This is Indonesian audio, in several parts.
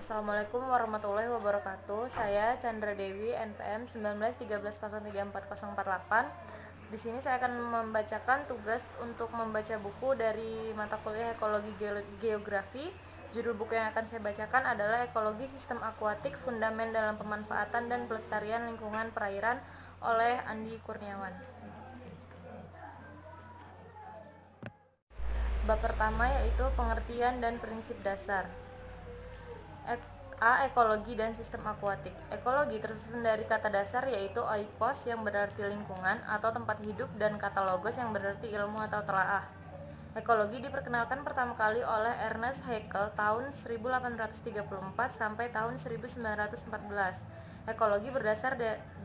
Assalamualaikum warahmatullahi wabarakatuh. Saya Chandra Dewi, NPM 1913034048. Di sini saya akan membacakan tugas untuk membaca buku dari mata kuliah Ekologi Geografi. Judul buku yang akan saya bacakan adalah Ekologi Sistem Akuatik, Fundament dalam Pemanfaatan dan Pelestarian Lingkungan Perairan oleh Andi Kurniawan. Bab pertama yaitu pengertian dan prinsip dasar. Ekologi dan sistem akuatik. Ekologi tersusun dari kata dasar yaitu oikos yang berarti lingkungan atau tempat hidup dan kata logos yang berarti ilmu atau telaah. Ekologi diperkenalkan pertama kali oleh Ernest Haeckel tahun 1834 sampai tahun 1914. Ekologi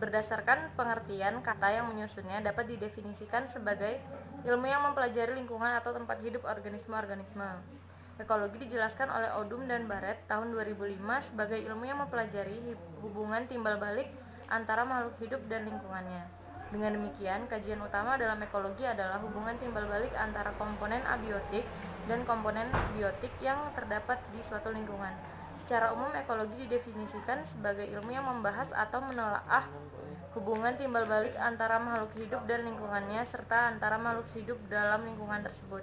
berdasarkan pengertian kata yang menyusunnya dapat didefinisikan sebagai ilmu yang mempelajari lingkungan atau tempat hidup organisme-organisme. Ekologi dijelaskan oleh Odum dan Barrett tahun 2005 sebagai ilmu yang mempelajari hubungan timbal balik antara makhluk hidup dan lingkungannya. Dengan demikian, kajian utama dalam ekologi adalah hubungan timbal balik antara komponen abiotik dan komponen biotik yang terdapat di suatu lingkungan. Secara umum, ekologi didefinisikan sebagai ilmu yang membahas atau menelaah hubungan timbal balik antara makhluk hidup dan lingkungannya serta antara makhluk hidup dalam lingkungan tersebut.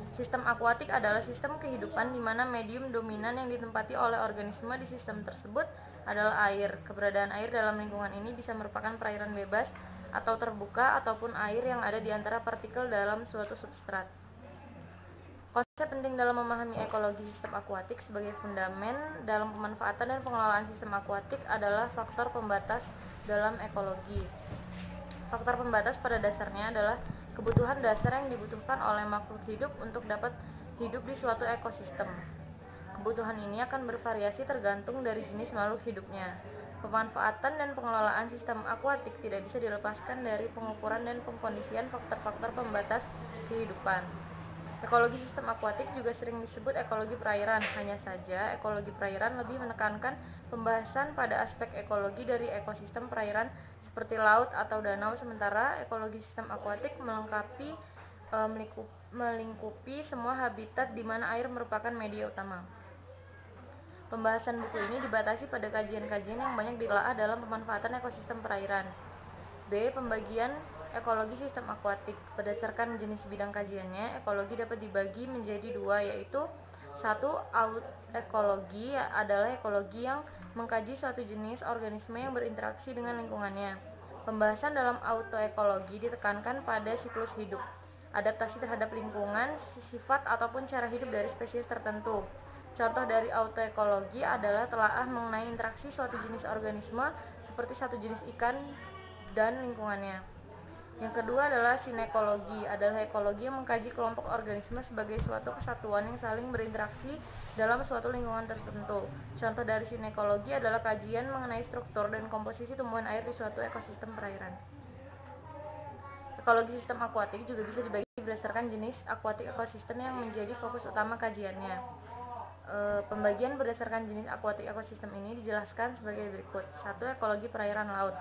Sistem akuatik adalah sistem kehidupan di mana medium dominan yang ditempati oleh organisme di sistem tersebut adalah air. Keberadaan air dalam lingkungan ini bisa merupakan perairan bebas atau terbuka ataupun air yang ada di antara partikel dalam suatu substrat. Konsep penting dalam memahami ekologi sistem akuatik sebagai fundamen dalam pemanfaatan dan pengelolaan sistem akuatik adalah faktor pembatas dalam ekologi. Faktor pembatas pada dasarnya adalah kebutuhan dasar yang dibutuhkan oleh makhluk hidup untuk dapat hidup di suatu ekosistem. Kebutuhan ini akan bervariasi tergantung dari jenis makhluk hidupnya. Pemanfaatan dan pengelolaan sistem akuatik tidak bisa dilepaskan dari pengukuran dan pengkondisian faktor-faktor pembatas kehidupan. Ekologi sistem akuatik juga sering disebut ekologi perairan. Hanya saja, ekologi perairan lebih menekankan pembahasan pada aspek ekologi dari ekosistem perairan seperti laut atau danau, sementara ekologi sistem akuatik melingkupi semua habitat di mana air merupakan media utama. Pembahasan buku ini dibatasi pada kajian-kajian yang banyak ditelaah dalam pemanfaatan ekosistem perairan. B. Pembagian ekologi sistem akuatik. Berdasarkan jenis bidang kajiannya, ekologi dapat dibagi menjadi dua, yaitu 1. Autekologi adalah ekologi yang mengkaji suatu jenis organisme yang berinteraksi dengan lingkungannya. Pembahasan dalam autoekologi ditekankan pada siklus hidup, adaptasi terhadap lingkungan, sifat ataupun cara hidup dari spesies tertentu. Contoh dari autoekologi adalah telaah mengenai interaksi suatu jenis organisme seperti satu jenis ikan dan lingkungannya. Yang kedua adalah sinekologi, adalah ekologi yang mengkaji kelompok organisme sebagai suatu kesatuan yang saling berinteraksi dalam suatu lingkungan tertentu. Contoh dari sinekologi adalah kajian mengenai struktur dan komposisi tumbuhan air di suatu ekosistem perairan. Ekologi sistem akuatik juga bisa dibagi berdasarkan jenis akuatik ekosistem yang menjadi fokus utama kajiannya. Pembagian berdasarkan jenis akuatik ekosistem ini dijelaskan sebagai berikut. 1. Ekologi perairan laut.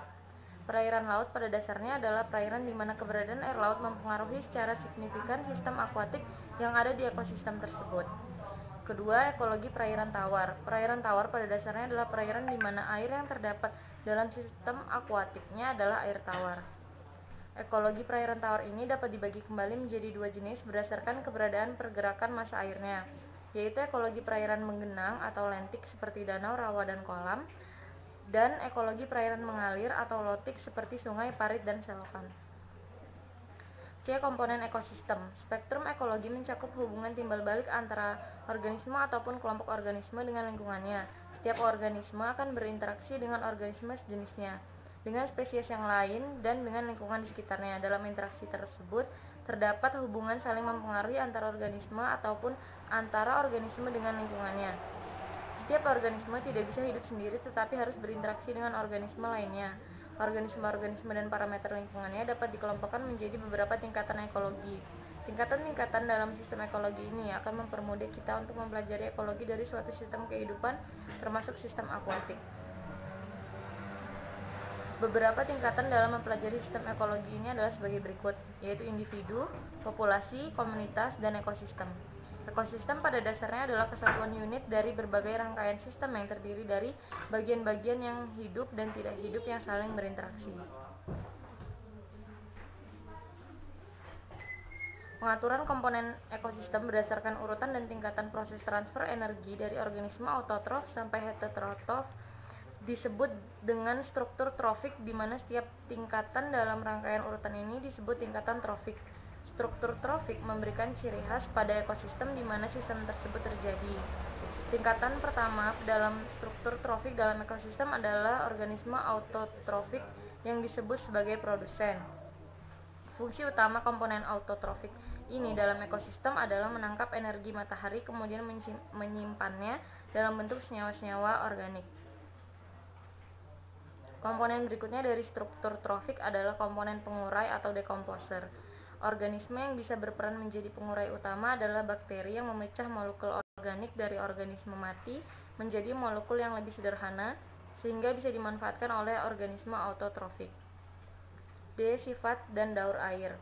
Perairan laut pada dasarnya adalah perairan di mana keberadaan air laut mempengaruhi secara signifikan sistem akuatik yang ada di ekosistem tersebut. Kedua, ekologi perairan tawar. Perairan tawar pada dasarnya adalah perairan di mana air yang terdapat dalam sistem akuatiknya adalah air tawar. Ekologi perairan tawar ini dapat dibagi kembali menjadi dua jenis berdasarkan keberadaan pergerakan massa airnya, yaitu ekologi perairan menggenang atau lentik seperti danau, rawa, dan kolam, dan ekologi perairan mengalir atau lotik seperti sungai, parit, dan selokan. C. Komponen ekosistem. Spektrum ekologi mencakup hubungan timbal balik antara organisme ataupun kelompok organisme dengan lingkungannya. Setiap organisme akan berinteraksi dengan organisme sejenisnya, dengan spesies yang lain, dan dengan lingkungan di sekitarnya. Dalam interaksi tersebut, terdapat hubungan saling mempengaruhi antara organisme ataupun antara organisme dengan lingkungannya. Setiap organisme tidak bisa hidup sendiri tetapi harus berinteraksi dengan organisme lainnya. Organisme-organisme dan parameter lingkungannya dapat dikelompokkan menjadi beberapa tingkatan ekologi. Tingkatan-tingkatan dalam sistem ekologi ini akan mempermudah kita untuk mempelajari ekologi dari suatu sistem kehidupan, termasuk sistem akuatik. Beberapa tingkatan dalam mempelajari sistem ekologi ini adalah sebagai berikut, yaitu individu, populasi, komunitas, dan ekosistem. Ekosistem pada dasarnya adalah kesatuan unit dari berbagai rangkaian sistem yang terdiri dari bagian-bagian yang hidup dan tidak hidup yang saling berinteraksi. Pengaturan komponen ekosistem berdasarkan urutan dan tingkatan proses transfer energi dari organisme autotrof sampai heterotrof disebut dengan struktur trofik, di mana setiap tingkatan dalam rangkaian urutan ini disebut tingkatan trofik. Struktur trofik memberikan ciri khas pada ekosistem di mana sistem tersebut terjadi. Tingkatan pertama dalam struktur trofik dalam ekosistem adalah organisme autotrofik yang disebut sebagai produsen. Fungsi utama komponen autotrofik ini dalam ekosistem adalah menangkap energi matahari kemudian menyimpannya dalam bentuk senyawa-senyawa organik. Komponen berikutnya dari struktur trofik adalah komponen pengurai atau dekomposer. Organisme yang bisa berperan menjadi pengurai utama adalah bakteri yang memecah molekul organik dari organisme mati menjadi molekul yang lebih sederhana sehingga bisa dimanfaatkan oleh organisme autotrofik. D. Sifat dan daur air.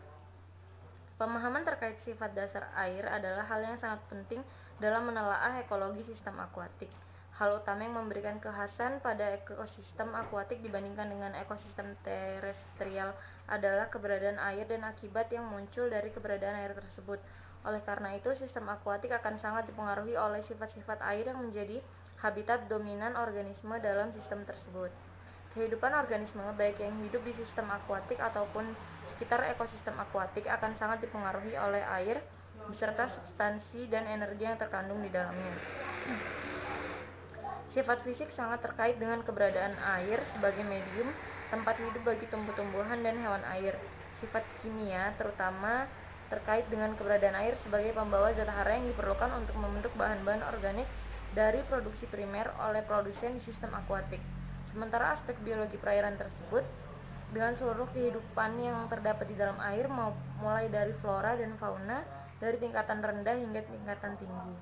Pemahaman terkait sifat dasar air adalah hal yang sangat penting dalam menelaah ekologi sistem akuatik. Hal utama yang memberikan kekhasan pada ekosistem akuatik dibandingkan dengan ekosistem terestrial adalah keberadaan air dan akibat yang muncul dari keberadaan air tersebut. Oleh karena itu, sistem akuatik akan sangat dipengaruhi oleh sifat-sifat air yang menjadi habitat dominan organisme dalam sistem tersebut. Kehidupan organisme, baik yang hidup di sistem akuatik ataupun sekitar ekosistem akuatik, akan sangat dipengaruhi oleh air beserta substansi dan energi yang terkandung di dalamnya. Sifat fisik sangat terkait dengan keberadaan air sebagai medium tempat hidup bagi tumbuh-tumbuhan dan hewan air. Sifat kimia terutama terkait dengan keberadaan air sebagai pembawa zat hara yang diperlukan untuk membentuk bahan-bahan organik dari produksi primer oleh produsen di sistem akuatik. Sementara aspek biologi perairan tersebut dengan seluruh kehidupan yang terdapat di dalam air, mulai dari flora dan fauna dari tingkatan rendah hingga tingkatan tinggi.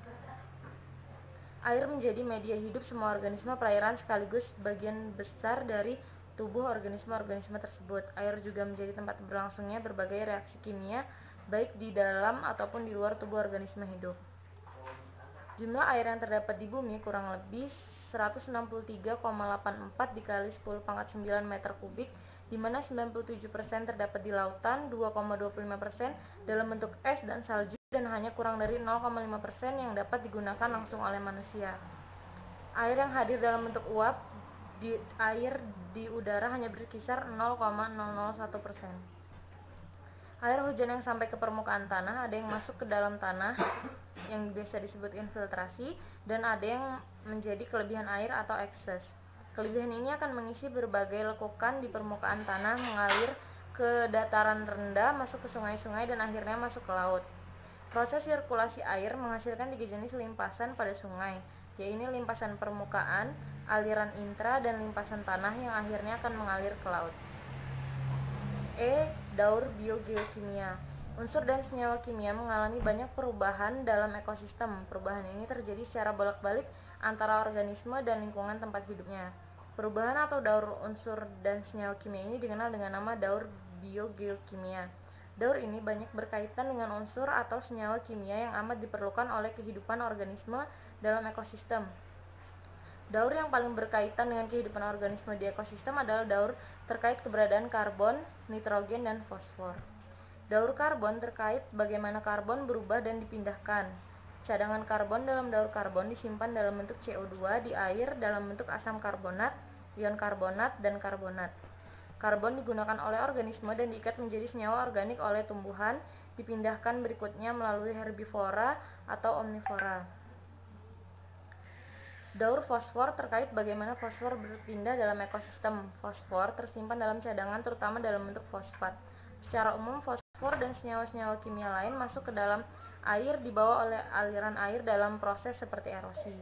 Air menjadi media hidup semua organisme perairan sekaligus bagian besar dari tubuh organisme-organisme tersebut. Air juga menjadi tempat berlangsungnya berbagai reaksi kimia baik di dalam ataupun di luar tubuh organisme hidup. Jumlah air yang terdapat di bumi kurang lebih 163,84 dikali 10⁻⁹ meter kubik, di mana 97% terdapat di lautan, 2,25% dalam bentuk es dan salju, dan hanya kurang dari 0,5% yang dapat digunakan langsung oleh manusia. Air yang hadir dalam bentuk uap air di udara hanya berkisar 0,001%. Air hujan yang sampai ke permukaan tanah ada yang masuk ke dalam tanah yang biasa disebut infiltrasi, dan ada yang menjadi kelebihan air atau ekses. Kelebihan ini akan mengisi berbagai lekukan di permukaan tanah, mengalir ke dataran rendah, masuk ke sungai-sungai, dan akhirnya masuk ke laut. Proses sirkulasi air menghasilkan 3 jenis limpasan pada sungai, yaitu limpasan permukaan, aliran intra, dan limpasan tanah yang akhirnya akan mengalir ke laut. E. Daur biogeokimia. Unsur dan senyawa kimia mengalami banyak perubahan dalam ekosistem. Perubahan ini terjadi secara bolak-balik antara organisme dan lingkungan tempat hidupnya. Perubahan atau daur unsur dan senyawa kimia ini dikenal dengan nama daur biogeokimia. Daur ini banyak berkaitan dengan unsur atau senyawa kimia yang amat diperlukan oleh kehidupan organisme dalam ekosistem. Daur yang paling berkaitan dengan kehidupan organisme di ekosistem adalah daur terkait keberadaan karbon, nitrogen, dan fosfor. Daur karbon terkait bagaimana karbon berubah dan dipindahkan. Cadangan karbon dalam daur karbon disimpan dalam bentuk CO2 di air dalam bentuk asam karbonat, ion karbonat, dan karbonat. Karbon digunakan oleh organisme dan diikat menjadi senyawa organik oleh tumbuhan, dipindahkan berikutnya melalui herbivora atau omnivora. Daur fosfor terkait bagaimana fosfor berpindah dalam ekosistem. Fosfor tersimpan dalam cadangan terutama dalam bentuk fosfat. Secara umum, fosfor dan senyawa-senyawa kimia lain masuk ke dalam air dibawa oleh aliran air dalam proses seperti erosi.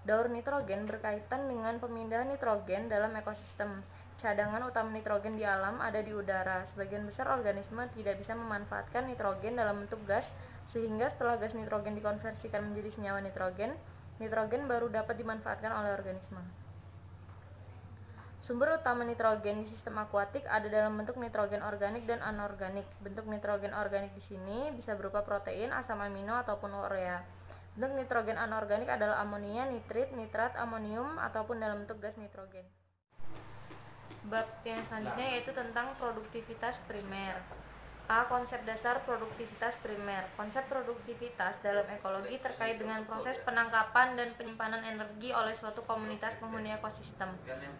Daur nitrogen berkaitan dengan pemindahan nitrogen dalam ekosistem. Cadangan utama nitrogen di alam ada di udara. Sebagian besar organisme tidak bisa memanfaatkan nitrogen dalam bentuk gas, sehingga setelah gas nitrogen dikonversikan menjadi senyawa nitrogen, nitrogen baru dapat dimanfaatkan oleh organisme. Sumber utama nitrogen di sistem akuatik ada dalam bentuk nitrogen organik dan anorganik. Bentuk nitrogen organik di sini bisa berupa protein, asam amino, ataupun urea. Bentuk nitrogen anorganik adalah amonia, nitrit, nitrat, amonium, ataupun dalam bentuk gas nitrogen. Bab yang selanjutnya yaitu tentang produktivitas primer. A. Konsep dasar produktivitas primer. Konsep produktivitas dalam ekologi terkait dengan proses penangkapan dan penyimpanan energi oleh suatu komunitas penghuni ekosistem.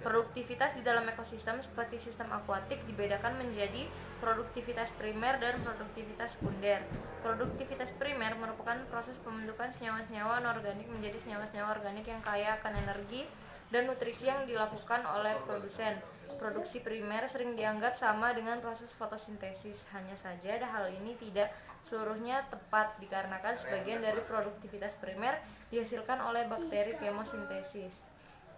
Produktivitas di dalam ekosistem seperti sistem akuatik dibedakan menjadi produktivitas primer dan produktivitas sekunder. Produktivitas primer merupakan proses pembentukan senyawa-senyawa anorganik menjadi senyawa-senyawa organik yang kaya akan energi dan nutrisi yang dilakukan oleh produsen. Produksi primer sering dianggap sama dengan proses fotosintesis, hanya saja hal ini tidak seluruhnya tepat dikarenakan sebagian dari produktivitas primer dihasilkan oleh bakteri kemosintesis.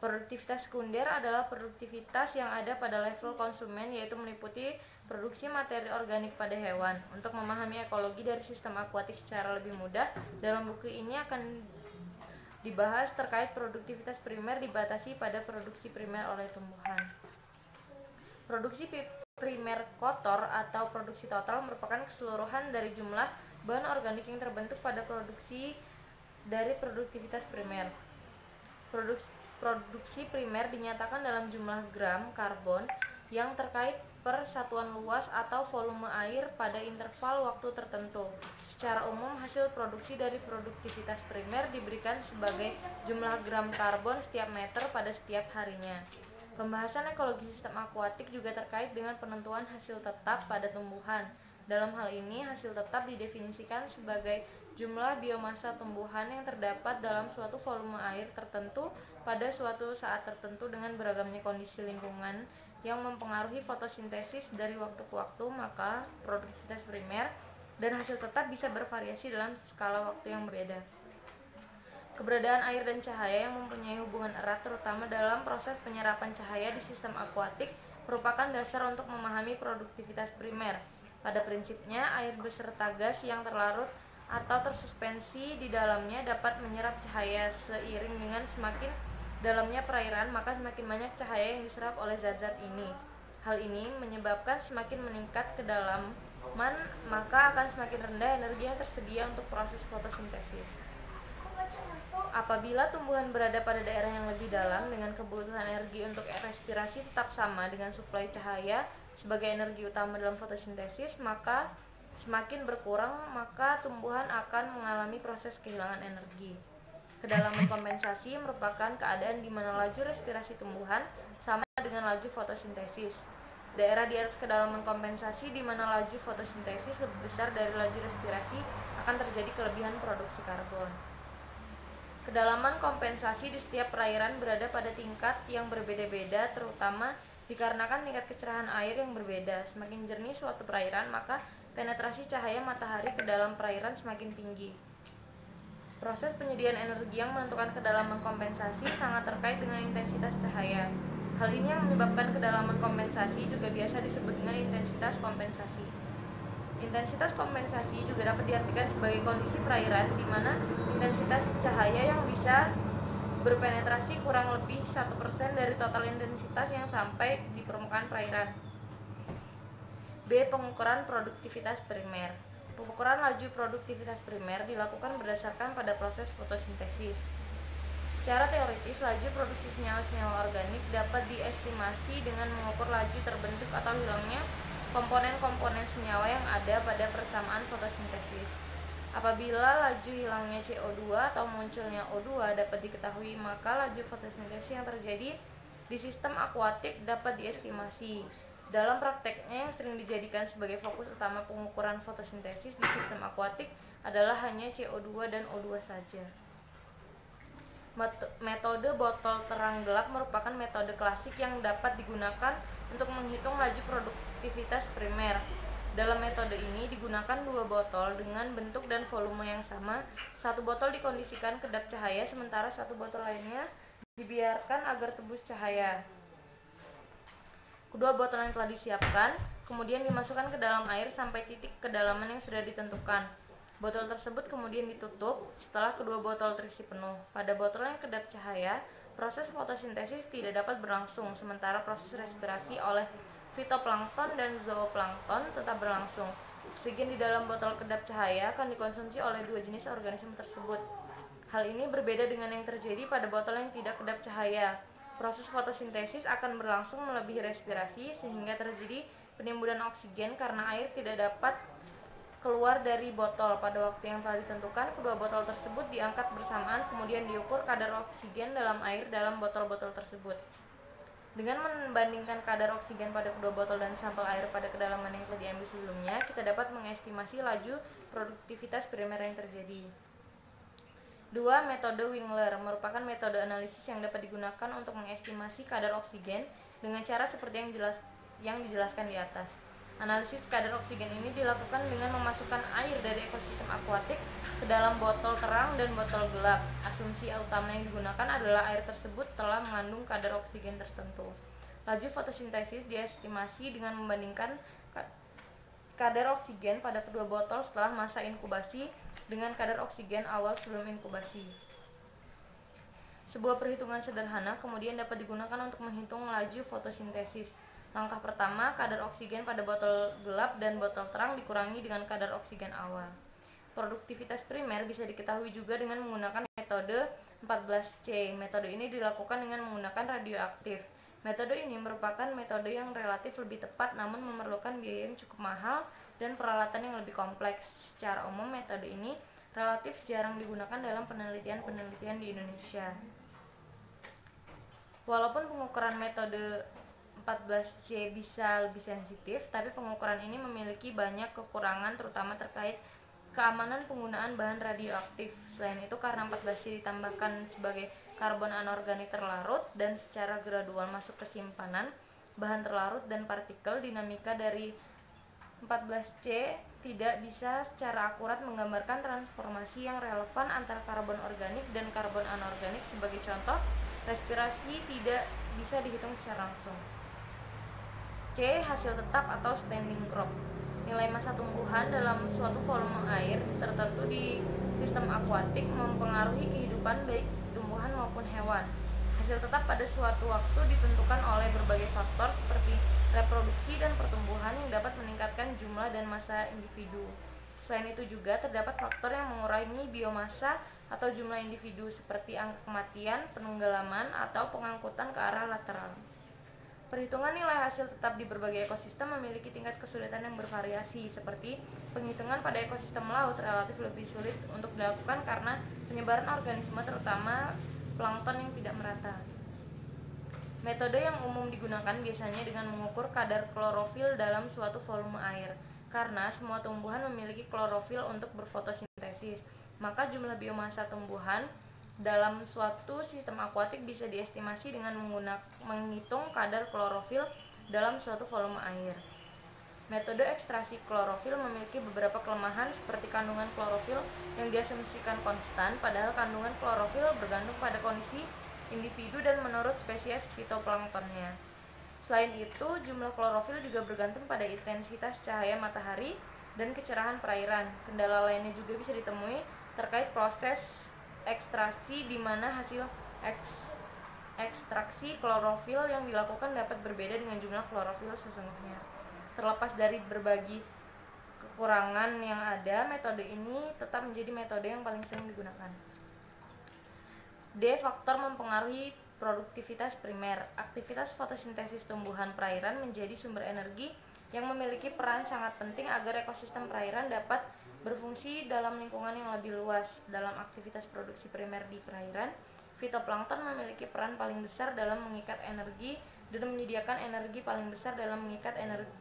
Produktivitas sekunder adalah produktivitas yang ada pada level konsumen, yaitu meliputi produksi materi organik pada hewan. Untuk memahami ekologi dari sistem akuatik secara lebih mudah, dalam buku ini akan dibahas terkait produktivitas primer dibatasi pada produksi primer oleh tumbuhan. Produksi primer kotor atau produksi total merupakan keseluruhan dari jumlah bahan organik yang terbentuk pada produksi dari produktivitas primer. Produksi primer dinyatakan dalam jumlah gram karbon yang terkait per satuan luas atau volume air pada interval waktu tertentu. Secara umum, hasil produksi dari produktivitas primer diberikan sebagai jumlah gram karbon setiap meter pada setiap harinya. Pembahasan ekologi sistem akuatik juga terkait dengan penentuan hasil tetap pada tumbuhan. Dalam hal ini, hasil tetap didefinisikan sebagai jumlah biomasa tumbuhan yang terdapat dalam suatu volume air tertentu pada suatu saat tertentu dengan beragamnya kondisi lingkungan yang mempengaruhi fotosintesis dari waktu ke waktu. Maka produktivitas primer dan hasil tetap bisa bervariasi dalam skala waktu yang berbeda. Keberadaan air dan cahaya yang mempunyai hubungan erat terutama dalam proses penyerapan cahaya di sistem akuatik merupakan dasar untuk memahami produktivitas primer. Pada prinsipnya, air beserta gas yang terlarut atau tersuspensi di dalamnya dapat menyerap cahaya. Seiring dengan semakin dalamnya perairan, maka semakin banyak cahaya yang diserap oleh zat-zat ini. Hal ini menyebabkan semakin meningkat kedalaman, maka akan semakin rendah energi yang tersedia untuk proses fotosintesis. Apabila tumbuhan berada pada daerah yang lebih dalam dengan kebutuhan energi untuk respirasi tetap sama dengan suplai cahaya sebagai energi utama dalam fotosintesis, maka semakin berkurang maka tumbuhan akan mengalami proses kehilangan energi. Kedalaman kompensasi merupakan keadaan di mana laju respirasi tumbuhan sama dengan laju fotosintesis. Daerah di atas kedalaman kompensasi di mana laju fotosintesis lebih besar dari laju respirasi akan terjadi kelebihan produksi karbon. Kedalaman kompensasi di setiap perairan berada pada tingkat yang berbeda-beda, terutama dikarenakan tingkat kecerahan air yang berbeda. Semakin jernih suatu perairan, maka penetrasi cahaya matahari ke dalam perairan semakin tinggi. Proses penyediaan energi yang menentukan kedalaman kompensasi sangat terkait dengan intensitas cahaya. Hal ini yang menyebabkan kedalaman kompensasi juga biasa disebut dengan intensitas kompensasi. Intensitas kompensasi juga dapat diartikan sebagai kondisi perairan di mana intensitas cahaya yang bisa berpenetrasi kurang lebih 1% dari total intensitas yang sampai di permukaan perairan. B. Pengukuran produktivitas primer. Pengukuran laju produktivitas primer dilakukan berdasarkan pada proses fotosintesis. Secara teoritis, laju produksi senyawa-senyawa organik dapat diestimasi dengan mengukur laju terbentuk atau hilangnya komponen-komponen senyawa yang ada pada persamaan fotosintesis. Apabila laju hilangnya CO2 atau munculnya O2 dapat diketahui, maka laju fotosintesis yang terjadi di sistem akuatik dapat diestimasi. Dalam prakteknya, yang sering dijadikan sebagai fokus utama pengukuran fotosintesis di sistem akuatik adalah hanya CO2 dan O2 saja. Metode botol terang gelap merupakan metode klasik yang dapat digunakan untuk menghitung laju produktivitas primer. Dalam metode ini digunakan dua botol dengan bentuk dan volume yang sama. Satu botol dikondisikan kedap cahaya, sementara satu botol lainnya dibiarkan agar tembus cahaya. Kedua botol yang telah disiapkan kemudian dimasukkan ke dalam air sampai titik kedalaman yang sudah ditentukan. Botol tersebut kemudian ditutup setelah kedua botol terisi penuh. Pada botol yang kedap cahaya, proses fotosintesis tidak dapat berlangsung, sementara proses respirasi oleh fitoplankton dan zooplankton tetap berlangsung. Oksigen di dalam botol kedap cahaya akan dikonsumsi oleh dua jenis organisme tersebut. Hal ini berbeda dengan yang terjadi pada botol yang tidak kedap cahaya. Proses fotosintesis akan berlangsung melebihi respirasi sehingga terjadi penimbunan oksigen karena air tidak dapat keluar dari botol. Pada waktu yang telah ditentukan, kedua botol tersebut diangkat bersamaan, kemudian diukur kadar oksigen dalam air dalam botol-botol tersebut. Dengan membandingkan kadar oksigen pada kedua botol dan sampel air pada kedalaman yang telah diambil sebelumnya, kita dapat mengestimasi laju produktivitas primer yang terjadi. 2. Metode Wingler merupakan metode analisis yang dapat digunakan untuk mengestimasi kadar oksigen dengan cara seperti yang dijelaskan di atas. Analisis kadar oksigen ini dilakukan dengan memasukkan air dari ekosistem akuatik ke dalam botol terang dan botol gelap. Asumsi utama yang digunakan adalah air tersebut telah mengandung kadar oksigen tertentu. Laju fotosintesis diestimasi dengan membandingkan kadar oksigen pada kedua botol setelah masa inkubasi dengan kadar oksigen awal sebelum inkubasi. Sebuah perhitungan sederhana kemudian dapat digunakan untuk menghitung laju fotosintesis. Langkah pertama, kadar oksigen pada botol gelap dan botol terang dikurangi dengan kadar oksigen awal. Produktivitas primer bisa diketahui juga dengan menggunakan metode 14C. Metode ini dilakukan dengan menggunakan radioaktif. Metode ini merupakan metode yang relatif lebih tepat namun memerlukan biaya yang cukup mahal dan peralatan yang lebih kompleks. Secara umum, metode ini relatif jarang digunakan dalam penelitian-penelitian di Indonesia. Walaupun pengukuran metode 14C bisa lebih sensitif, tapi pengukuran ini memiliki banyak kekurangan terutama terkait keamanan penggunaan bahan radioaktif. Selain itu, karena 14C ditambahkan sebagai karbon anorganik terlarut dan secara gradual masuk ke simpanan bahan terlarut dan partikel, dinamika dari 14C tidak bisa secara akurat menggambarkan transformasi yang relevan antara karbon organik dan karbon anorganik. Sebagai contoh, respirasi tidak bisa dihitung secara langsung. C. Hasil tetap atau standing crop. Nilai massa tumbuhan dalam suatu volume air tertentu di sistem akuatik mempengaruhi kehidupan baik tumbuhan maupun hewan. Hasil tetap pada suatu waktu ditentukan oleh berbagai faktor seperti reproduksi dan pertumbuhan yang dapat meningkatkan jumlah dan massa individu. Selain itu juga terdapat faktor yang mengurangi biomassa atau jumlah individu seperti angka kematian, penenggelaman, atau pengangkutan ke arah lateral. Perhitungan nilai hasil tetap di berbagai ekosistem memiliki tingkat kesulitan yang bervariasi, seperti penghitungan pada ekosistem laut relatif lebih sulit untuk dilakukan karena penyebaran organisme terutama plankton yang tidak merata. Metode yang umum digunakan biasanya dengan mengukur kadar klorofil dalam suatu volume air. Karena semua tumbuhan memiliki klorofil untuk berfotosintesis, maka jumlah biomassa tumbuhan dalam suatu sistem akuatik bisa diestimasi dengan menghitung kadar klorofil dalam suatu volume air. Metode ekstraksi klorofil memiliki beberapa kelemahan seperti kandungan klorofil yang diasumsikan konstan, padahal kandungan klorofil bergantung pada kondisi individu dan menurut spesies fitoplanktonnya. Selain itu, jumlah klorofil juga bergantung pada intensitas cahaya matahari dan kecerahan perairan. Kendala lainnya juga bisa ditemui terkait proses ekstraksi di mana hasil ekstraksi klorofil yang dilakukan dapat berbeda dengan jumlah klorofil sesungguhnya. Terlepas dari berbagai kekurangan yang ada, metode ini tetap menjadi metode yang paling sering digunakan. D. Faktor mempengaruhi produktivitas primer. Aktivitas fotosintesis tumbuhan perairan menjadi sumber energi yang memiliki peran sangat penting agar ekosistem perairan dapat berfungsi dalam lingkungan yang lebih luas. Dalam aktivitas produksi primer di perairan, fitoplankton memiliki peran paling besar dalam mengikat energi dan menyediakan energi paling besar dalam mengikat energi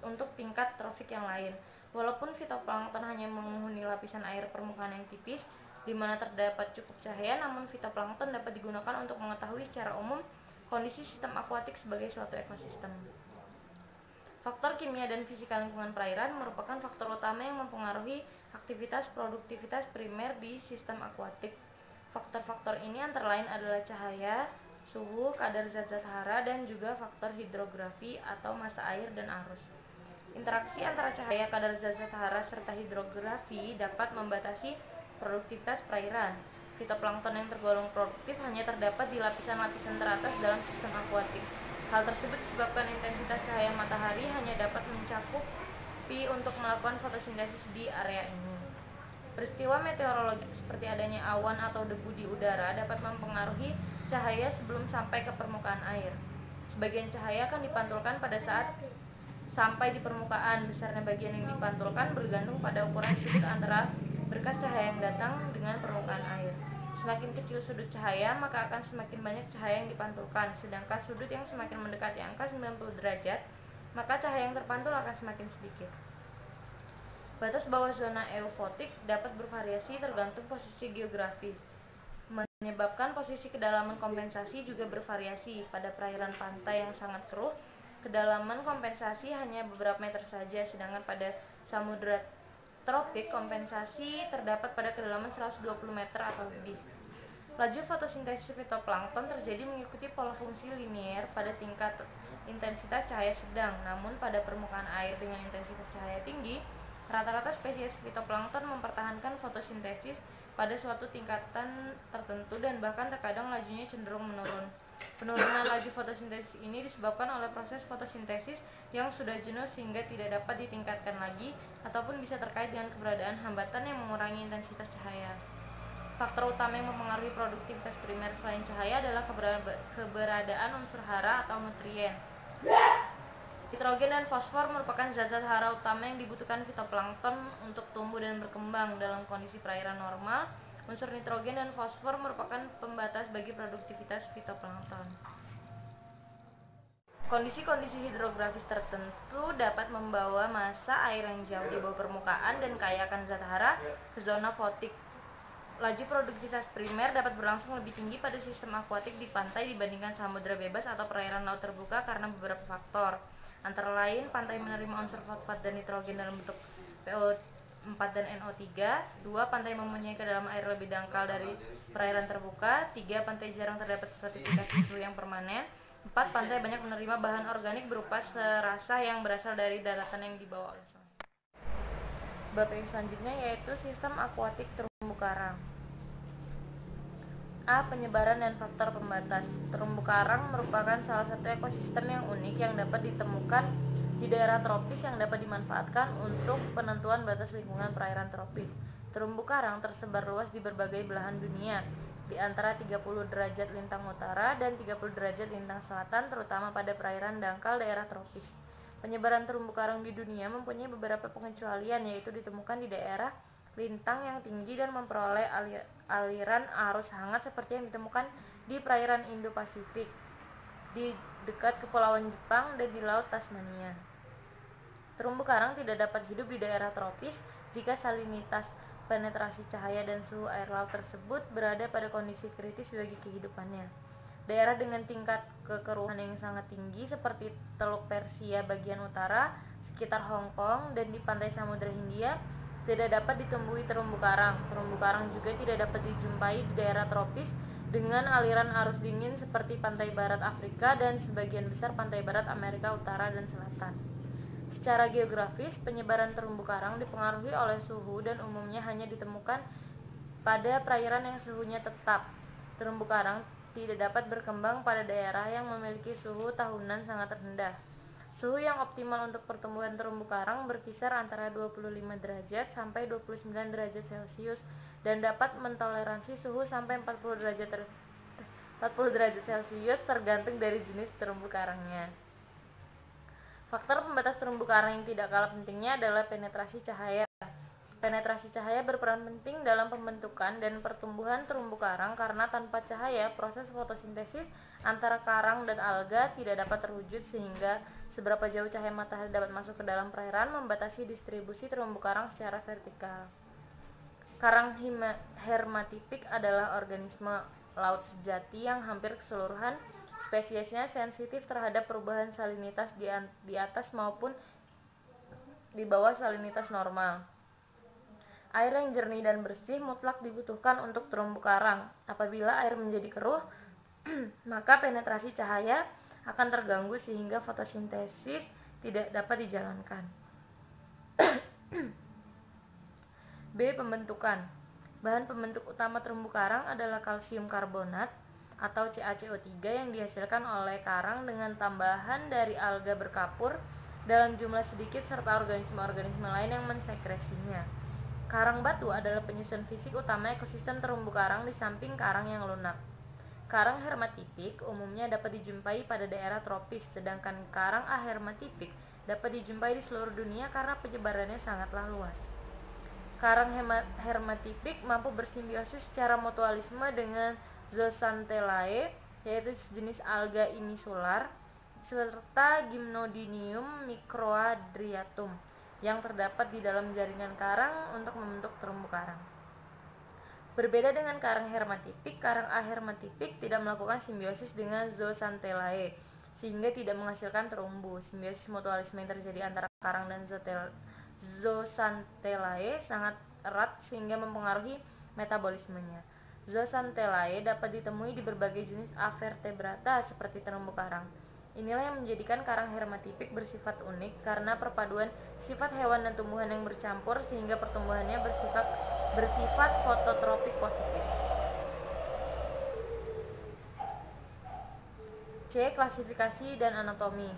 untuk tingkat trofik yang lain. Walaupun fitoplankton hanya menghuni lapisan air permukaan yang tipis di mana terdapat cukup cahaya, namun fitoplankton dapat digunakan untuk mengetahui secara umum kondisi sistem akuatik sebagai suatu ekosistem. Faktor kimia dan fisika lingkungan perairan merupakan faktor utama yang mempengaruhi aktivitas produktivitas primer di sistem akuatik. Faktor-faktor ini antara lain adalah cahaya, suhu, kadar zat-zat hara, dan juga faktor hidrografi atau massa air dan arus. Interaksi antara cahaya, kadar zat-zat hara, serta hidrografi dapat membatasi produktivitas perairan. Fitoplankton yang tergolong produktif hanya terdapat di lapisan-lapisan teratas dalam sistem akuatik. Hal tersebut disebabkan intensitas cahaya matahari hanya dapat mencakupi untuk melakukan fotosintesis di area ini. Peristiwa meteorologik seperti adanya awan atau debu di udara dapat mempengaruhi cahaya sebelum sampai ke permukaan air. Sebagian cahaya akan dipantulkan pada saat sampai di permukaan. Besarnya bagian yang dipantulkan bergantung pada ukuran sudut antara berkas cahaya yang datang dengan permukaan air. Semakin kecil sudut cahaya, maka akan semakin banyak cahaya yang dipantulkan. Sedangkan sudut yang semakin mendekati angka 90 derajat, maka cahaya yang terpantul akan semakin sedikit. Batas bawah zona eufotik dapat bervariasi tergantung posisi geografis, menyebabkan posisi kedalaman kompensasi juga bervariasi. Pada perairan pantai yang sangat keruh, kedalaman kompensasi hanya beberapa meter saja, sedangkan pada samudra tropik kompensasi terdapat pada kedalaman 120 meter atau lebih. Laju fotosintesis fitoplankton terjadi mengikuti pola fungsi linier pada tingkat intensitas cahaya sedang, namun pada permukaan air dengan intensitas cahaya tinggi, rata-rata spesies fitoplankton mempertahankan fotosintesis pada suatu tingkatan tertentu dan bahkan terkadang lajunya cenderung menurun. Penurunan laju fotosintesis ini disebabkan oleh proses fotosintesis yang sudah jenuh sehingga tidak dapat ditingkatkan lagi, ataupun bisa terkait dengan keberadaan hambatan yang mengurangi intensitas cahaya. Faktor utama yang mempengaruhi produktivitas primer selain cahaya adalah keberadaan unsur hara atau nutrien. Nitrogen dan fosfor merupakan zat-zat hara utama yang dibutuhkan fitoplankton untuk tumbuh dan berkembang. Dalam kondisi perairan normal, unsur nitrogen dan fosfor merupakan pembatas bagi produktivitas fitoplankton. Kondisi-kondisi hidrografis tertentu dapat membawa massa air yang jauh di bawah permukaan dan kaya akan zat hara ke zona fotik. Laju produktivitas primer dapat berlangsung lebih tinggi pada sistem akuatik di pantai dibandingkan samudra bebas atau perairan laut terbuka karena beberapa faktor. Antara lain, pantai menerima unsur fosfat dan nitrogen dalam bentuk PO4 dan NO3. 2. Pantai mempunyai kedalaman air lebih dangkal dari perairan terbuka. 3. Pantai jarang terdapat stratifikasi suhu yang permanen. 4. Pantai banyak menerima bahan organik berupa serasa yang berasal dari daratan yang dibawa oleh sungai. Bab yang selanjutnya yaitu sistem akuatik terumbu karang. A. Penyebaran dan faktor pembatas. Terumbu karang merupakan salah satu ekosistem yang unik yang dapat ditemukan di daerah tropis yang dapat dimanfaatkan untuk penentuan batas lingkungan perairan tropis. Terumbu karang tersebar luas di berbagai belahan dunia, di antara 30 derajat lintang utara dan 30 derajat lintang selatan, terutama pada perairan dangkal daerah tropis. Penyebaran terumbu karang di dunia mempunyai beberapa pengecualian, yaitu ditemukan di daerah lintang yang tinggi dan memperoleh aliran arus hangat seperti yang ditemukan di perairan Indo-Pasifik, di dekat Kepulauan Jepang, dan di Laut Tasmania. Terumbu karang tidak dapat hidup di daerah tropis jika salinitas, penetrasi cahaya, dan suhu air laut tersebut berada pada kondisi kritis bagi kehidupannya. Daerah dengan tingkat kekeruhan yang sangat tinggi seperti Teluk Persia bagian utara, sekitar Hong Kong, dan di pantai Samudra Hindia tidak dapat ditumbuhi terumbu karang. Terumbu karang juga tidak dapat dijumpai di daerah tropis dengan aliran arus dingin seperti pantai barat Afrika dan sebagian besar pantai barat Amerika Utara dan Selatan. Secara geografis, penyebaran terumbu karang dipengaruhi oleh suhu dan umumnya hanya ditemukan pada perairan yang suhunya tetap. Terumbu karang tidak dapat berkembang pada daerah yang memiliki suhu tahunan sangat rendah. Suhu yang optimal untuk pertumbuhan terumbu karang berkisar antara 25 derajat sampai 29 derajat Celcius dan dapat mentoleransi suhu sampai 40 derajat Celcius tergantung dari jenis terumbu karangnya. Faktor pembatas terumbu karang yang tidak kalah pentingnya adalah penetrasi cahaya. Penetrasi cahaya berperan penting dalam pembentukan dan pertumbuhan terumbu karang karena tanpa cahaya, proses fotosintesis antara karang dan alga tidak dapat terwujud, sehingga seberapa jauh cahaya matahari dapat masuk ke dalam perairan membatasi distribusi terumbu karang secara vertikal. Karang hermatipik adalah organisme laut sejati yang hampir keseluruhan spesiesnya sensitif terhadap perubahan salinitas di atas maupun di bawah salinitas normal. Air yang jernih dan bersih mutlak dibutuhkan untuk terumbu karang. Apabila air menjadi keruh, maka penetrasi cahaya akan terganggu sehingga fotosintesis tidak dapat dijalankan. B. Pembentukan. Bahan pembentuk utama terumbu karang adalah kalsium karbonat atau CaCO3 yang dihasilkan oleh karang dengan tambahan dari alga berkapur dalam jumlah sedikit serta organisme-organisme lain yang mensekresinya. Karang batu adalah penyusun fisik utama ekosistem terumbu karang di samping karang yang lunak. Karang hermatipik umumnya dapat dijumpai pada daerah tropis, sedangkan karang ahermatipik dapat dijumpai di seluruh dunia karena penyebarannya sangatlah luas. Karang hermatipik mampu bersimbiosis secara mutualisme dengan Zooxanthellae, yaitu sejenis alga imisular, serta Gymnodinium microadriatum yang terdapat di dalam jaringan karang untuk membentuk terumbu karang. Berbeda dengan karang hermatipik, karang ahermatipik tidak melakukan simbiosis dengan Zooxanthellae sehingga tidak menghasilkan terumbu. Simbiosis mutualisme yang terjadi antara karang dan Zooxanthellae sangat erat sehingga mempengaruhi metabolismenya. Zooxanthellae dapat ditemui di berbagai jenis avertebrata seperti terumbu karang. Inilah yang menjadikan karang hermatipik bersifat unik karena perpaduan sifat hewan dan tumbuhan yang bercampur sehingga pertumbuhannya bersifat fototropik positif. C. Klasifikasi dan anatomi.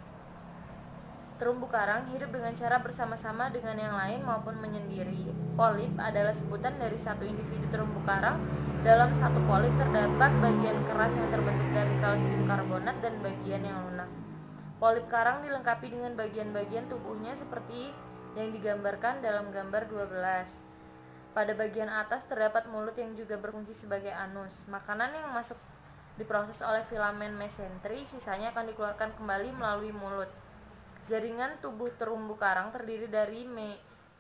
Terumbu karang hidup dengan cara bersama-sama dengan yang lain maupun menyendiri. Polip adalah sebutan dari satu individu terumbu karang. Dalam satu polip terdapat bagian keras yang terbentuk dari kalsium karbonat dan bagian yang lunak. Polip karang dilengkapi dengan bagian-bagian tubuhnya seperti yang digambarkan dalam gambar 12. Pada bagian atas terdapat mulut yang juga berfungsi sebagai anus. Makanan yang masuk diproses oleh filamen mesentri, sisanya akan dikeluarkan kembali melalui mulut. Jaringan tubuh terumbu karang terdiri dari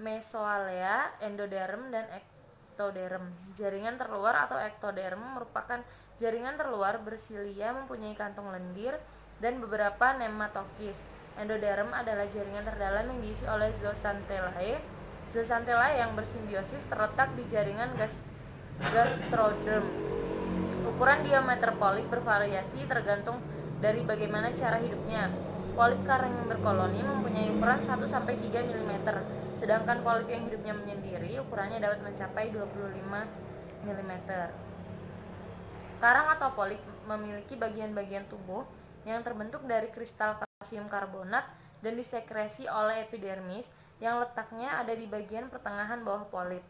mesoalea, endoderm, dan ektoderm. Jaringan terluar atau ektoderm merupakan jaringan terluar bersilia mempunyai kantung lendir dan beberapa nematokis. Endoderm adalah jaringan terdalam yang diisi oleh Zooxanthellae. Zooxanthellae yang bersimbiosis terletak di jaringan gastroderm. Ukuran diameter polip bervariasi tergantung dari bagaimana cara hidupnya. Polip karang yang berkoloni mempunyai ukuran 1-3 mm, sedangkan polip yang hidupnya menyendiri ukurannya dapat mencapai 25 mm. Karang atau polip memiliki bagian-bagian tubuh yang terbentuk dari kristal kalsium karbonat dan disekresi oleh epidermis yang letaknya ada di bagian pertengahan bawah polip.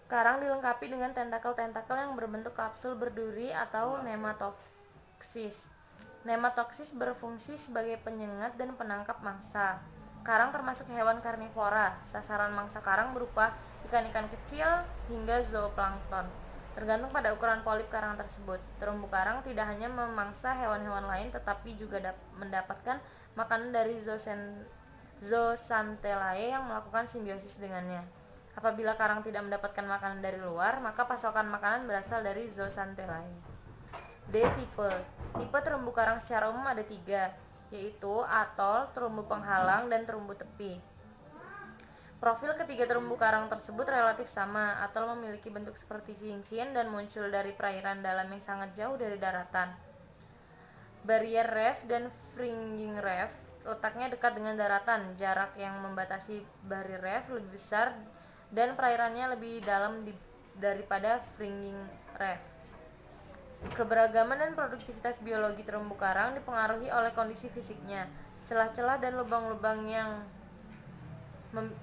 Karang dilengkapi dengan tentakel-tentakel yang berbentuk kapsul berduri atau nematoksis. Nematoksis berfungsi sebagai penyengat dan penangkap mangsa. Karang termasuk hewan karnivora. Sasaran mangsa karang berupa ikan-ikan kecil hingga zooplankton. Tergantung pada ukuran polip karang tersebut. Terumbu karang tidak hanya memangsa hewan-hewan lain tetapi juga mendapatkan makanan dari Zooxanthellae yang melakukan simbiosis dengannya. Apabila karang tidak mendapatkan makanan dari luar, maka pasokan makanan berasal dari Zooxanthellae. D. Tipe terumbu karang secara umum ada 3, yaitu atol, terumbu penghalang, dan terumbu tepi. Profil ketiga terumbu karang tersebut relatif sama. Atol memiliki bentuk seperti cincin dan muncul dari perairan dalam yang sangat jauh dari daratan. Barrier reef dan fringing reef letaknya dekat dengan daratan. Jarak yang membatasi barrier reef lebih besar dan perairannya lebih dalam daripada fringing reef. Keberagaman dan produktivitas biologi terumbu karang dipengaruhi oleh kondisi fisiknya. Celah-celah dan lubang-lubang yang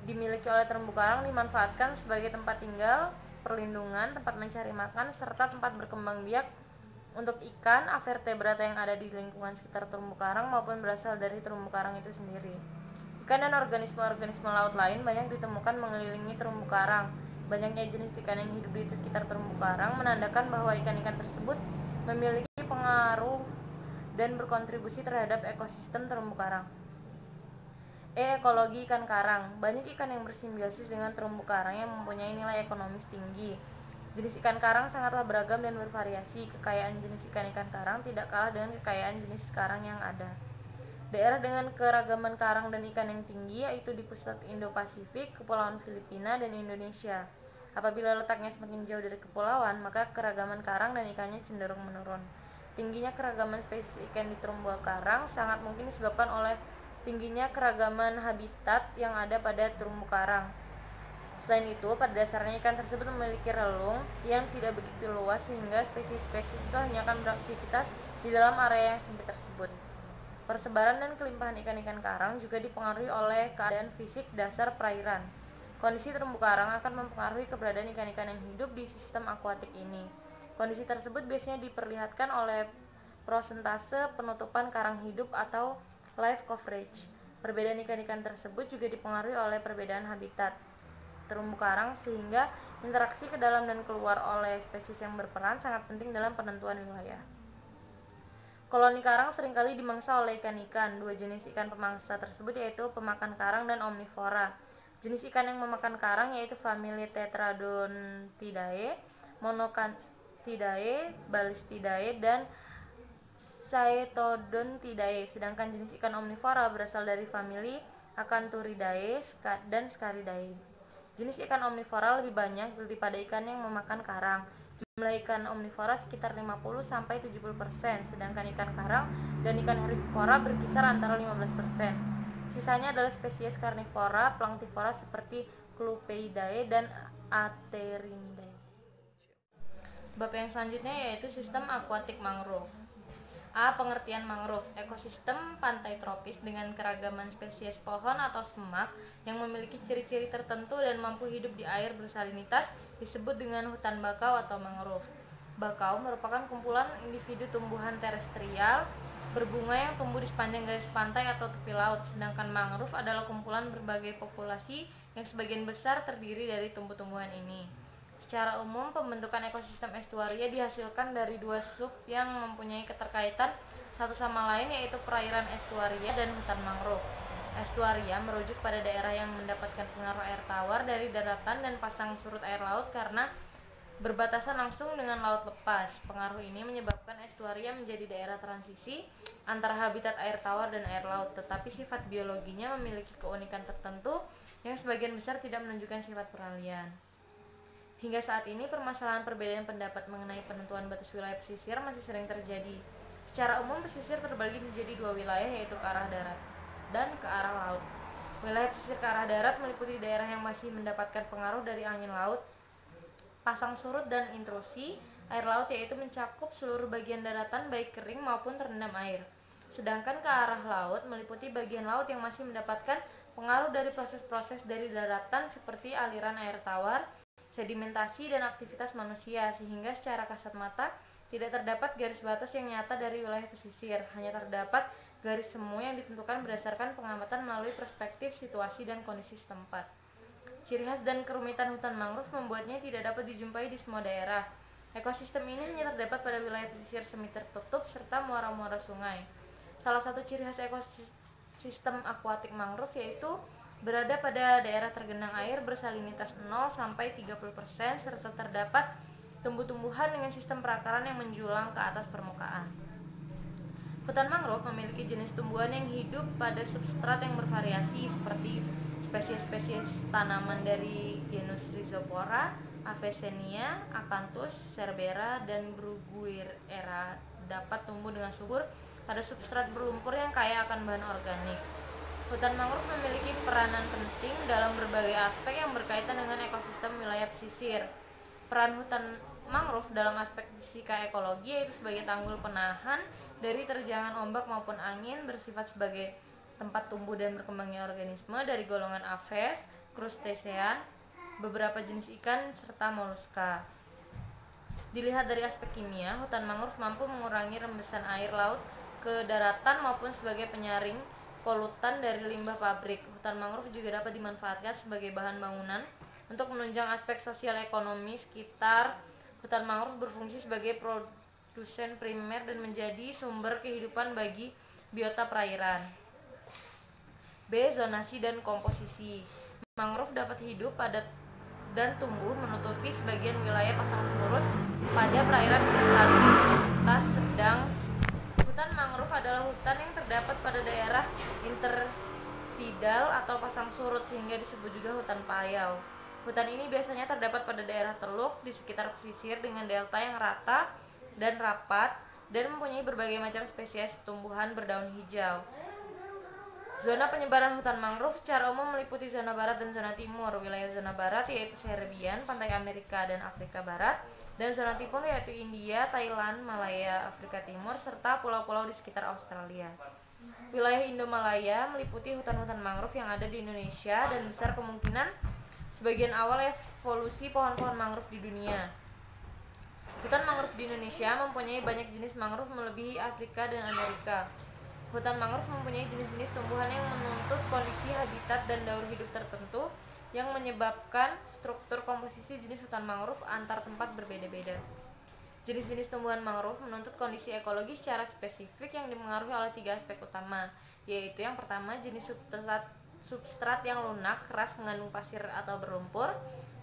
dimiliki oleh terumbu karang dimanfaatkan sebagai tempat tinggal, perlindungan, tempat mencari makan, serta tempat berkembang biak untuk ikan avertebrata yang ada di lingkungan sekitar terumbu karang maupun berasal dari terumbu karang itu sendiri. Ikan dan organisme-organisme laut lain banyak ditemukan mengelilingi terumbu karang. Banyaknya jenis ikan yang hidup di sekitar terumbu karang menandakan bahwa ikan-ikan tersebut memiliki pengaruh dan berkontribusi terhadap ekosistem terumbu karang. Ekologi ikan karang. Banyak ikan yang bersimbiosis dengan terumbu karang yang mempunyai nilai ekonomis tinggi. Jenis ikan karang sangatlah beragam dan bervariasi. Kekayaan jenis ikan-ikan karang tidak kalah dengan kekayaan jenis karang yang ada. Daerah dengan keragaman karang dan ikan yang tinggi yaitu di pusat Indo-Pasifik, Kepulauan Filipina, dan Indonesia. Apabila letaknya semakin jauh dari kepulauan, maka keragaman karang dan ikannya cenderung menurun. Tingginya keragaman spesies ikan di terumbu karang sangat mungkin disebabkan oleh tingginya keragaman habitat yang ada pada terumbu karang. Selain itu, pada dasarnya ikan tersebut memiliki relung yang tidak begitu luas sehingga spesies-spesies itu hanya akan beraktivitas di dalam area yang sempit tersebut. Persebaran dan kelimpahan ikan-ikan karang juga dipengaruhi oleh keadaan fisik dasar perairan. Kondisi terumbu karang akan mempengaruhi keberadaan ikan-ikan yang hidup di sistem akuatik ini. Kondisi tersebut biasanya diperlihatkan oleh prosentase penutupan karang hidup atau life coverage. Perbedaan ikan-ikan tersebut juga dipengaruhi oleh perbedaan habitat terumbu karang, sehingga interaksi ke dalam dan keluar oleh spesies yang berperan sangat penting dalam penentuan wilayah. Koloni karang seringkali dimangsa oleh ikan-ikan. Dua jenis ikan pemangsa tersebut yaitu pemakan karang dan omnivora. Jenis ikan yang memakan karang yaitu famili Tetradontidae, Monocanthidae, Balistidae, dan Chaetodontidae. Sedangkan jenis ikan omnivora berasal dari famili Acanthuridae dan Scaridae. Jenis ikan omnivora lebih banyak daripada ikan yang memakan karang. Jumlah ikan omnivora sekitar 50-70%, sedangkan ikan karang dan ikan herbivora berkisar antara 15%. Sisanya adalah spesies karnivora, planktivora seperti Clupeidae dan Aterinidae. Bab yang selanjutnya yaitu sistem akuatik mangrove. A. Pengertian mangrove. Ekosistem pantai tropis dengan keragaman spesies pohon atau semak yang memiliki ciri-ciri tertentu dan mampu hidup di air bersalinitas disebut dengan hutan bakau atau mangrove. Bakau merupakan kumpulan individu tumbuhan terestrial berbunga yang tumbuh di sepanjang garis pantai atau tepi laut, sedangkan mangrove adalah kumpulan berbagai populasi yang sebagian besar terdiri dari tumbuh-tumbuhan ini. Secara umum, pembentukan ekosistem estuaria dihasilkan dari dua sub yang mempunyai keterkaitan satu sama lain, yaitu perairan estuaria dan hutan mangrove. Estuaria merujuk pada daerah yang mendapatkan pengaruh air tawar dari daratan dan pasang surut air laut karena berbatasan langsung dengan laut lepas. Pengaruh ini menyebabkan estuaria menjadi daerah transisi antara habitat air tawar dan air laut, tetapi sifat biologinya memiliki keunikan tertentu yang sebagian besar tidak menunjukkan sifat peralihan. Hingga saat ini, permasalahan perbedaan pendapat mengenai penentuan batas wilayah pesisir masih sering terjadi. Secara umum, pesisir terbagi menjadi dua wilayah, yaitu ke arah darat dan ke arah laut. Wilayah pesisir ke arah darat meliputi daerah yang masih mendapatkan pengaruh dari angin laut, pasang surut, dan intrusi air laut, yaitu mencakup seluruh bagian daratan baik kering maupun terendam air. Sedangkan ke arah laut meliputi bagian laut yang masih mendapatkan pengaruh dari proses-proses dari daratan seperti aliran air tawar, sedimentasi, dan aktivitas manusia, sehingga secara kasat mata tidak terdapat garis batas yang nyata dari wilayah pesisir. Hanya terdapat garis semu yang ditentukan berdasarkan pengamatan melalui perspektif situasi dan kondisi setempat. Ciri khas dan kerumitan hutan mangrove membuatnya tidak dapat dijumpai di semua daerah. Ekosistem ini hanya terdapat pada wilayah pesisir semi tertutup serta muara-muara sungai. Salah satu ciri khas ekosistem akuatik mangrove yaitu berada pada daerah tergenang air bersalinitas 0-30% serta terdapat tumbuh-tumbuhan dengan sistem perakaran yang menjulang ke atas permukaan. Hutan mangrove memiliki jenis tumbuhan yang hidup pada substrat yang bervariasi seperti spesies-spesies tanaman dari genus Rhizopora, Avicennia, Acanthus, Cerbera, dan Bruguiera dapat tumbuh dengan subur pada substrat berlumpur yang kaya akan bahan organik. Hutan mangrove memiliki peranan penting dalam berbagai aspek yang berkaitan dengan ekosistem wilayah pesisir. Peran hutan mangrove dalam aspek fisika ekologi yaitu sebagai tanggul penahan dari terjangan ombak maupun angin, bersifat sebagai tempat tumbuh dan berkembangnya organisme dari golongan Aves, crustacean, beberapa jenis ikan, serta moluska. Dilihat dari aspek kimia, hutan mangrove mampu mengurangi rembesan air laut ke daratan maupun sebagai penyaring polutan dari limbah pabrik. Hutan mangrove juga dapat dimanfaatkan sebagai bahan bangunan untuk menunjang aspek sosial ekonomi sekitar. Hutan mangrove berfungsi sebagai produsen primer dan menjadi sumber kehidupan bagi biota perairan. B. Zonasi dan komposisi. Mangrove dapat hidup pada dan tumbuh menutupi sebagian wilayah pasang surut pada perairan bersalinitas sedang. Hutan mangrove adalah hutan yang terdapat pada daerah intertidal atau pasang surut, sehingga disebut juga hutan payau. Hutan ini biasanya terdapat pada daerah teluk di sekitar pesisir dengan delta yang rata dan rapat dan mempunyai berbagai macam spesies tumbuhan berdaun hijau. Zona penyebaran hutan mangrove secara umum meliputi zona barat dan zona timur. Wilayah zona barat yaitu Caribbean, pantai Amerika dan Afrika Barat, dan zona timur yaitu India, Thailand, Malaya, Afrika Timur, serta pulau-pulau di sekitar Australia. Wilayah Indo-Malaya meliputi hutan-hutan mangrove yang ada di Indonesia dan besar kemungkinan Sebagian awal evolusi pohon-pohon mangrove di dunia. Hutan mangrove di Indonesia mempunyai banyak jenis mangrove melebihi Afrika dan Amerika. Hutan mangrove mempunyai jenis-jenis tumbuhan yang menuntut kondisi habitat dan daur hidup tertentu yang menyebabkan struktur komposisi jenis hutan mangrove antar tempat berbeda-beda. Jenis-jenis tumbuhan mangrove menuntut kondisi ekologi secara spesifik yang dipengaruhi oleh 3 aspek utama, yaitu yang pertama jenis substrat yang lunak, keras, mengandung pasir atau berlumpur.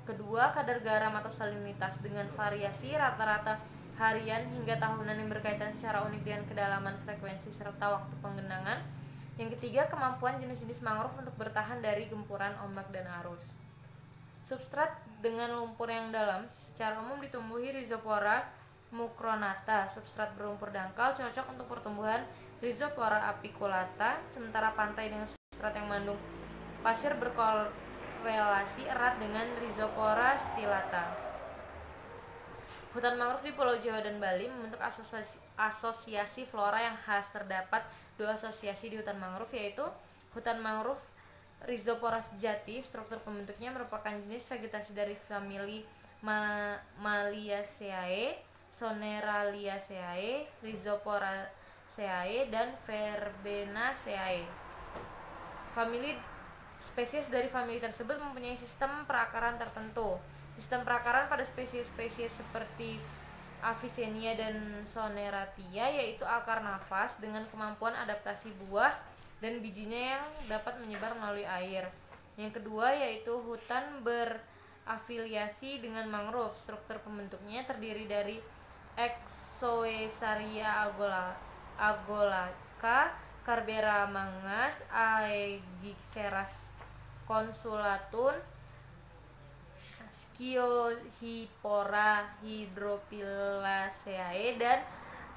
Kedua, kadar garam atau salinitas dengan variasi rata-rata harian hingga tahunan yang berkaitan secara unik dengan kedalaman, frekuensi, serta waktu penggenangan. Yang ketiga, kemampuan jenis-jenis mangrove untuk bertahan dari gempuran ombak dan arus. Substrat dengan lumpur yang dalam secara umum ditumbuhi Rhizopora mucronata. Substrat berlumpur dangkal cocok untuk pertumbuhan Rhizopora apiculata, sementara pantai dengan substrat yang mengandung pasir berkorelasi erat dengan Rhizopora stylata. Hutan mangrove di Pulau Jawa dan Bali membentuk asosiasi flora yang khas. Terdapat 2 asosiasi di hutan mangrove, yaitu hutan mangrove Rhizopora sejati. Struktur pembentuknya merupakan jenis vegetasi dari famili Maliaceae, Soneraliaceae, Rhizoporaceae, dan Verbenaceae. Spesies dari famili tersebut mempunyai sistem perakaran tertentu. Sistem perakaran pada spesies-spesies seperti Avicennia dan Soneratia yaitu akar nafas dengan kemampuan adaptasi buah dan bijinya yang dapat menyebar melalui air. Yang kedua yaitu hutan berafiliasi dengan mangrove. Struktur pembentuknya terdiri dari Exoesaria agolaca, Carbera mangas, Aegypteras consulatum, Schiohippora hydropilaceae, dan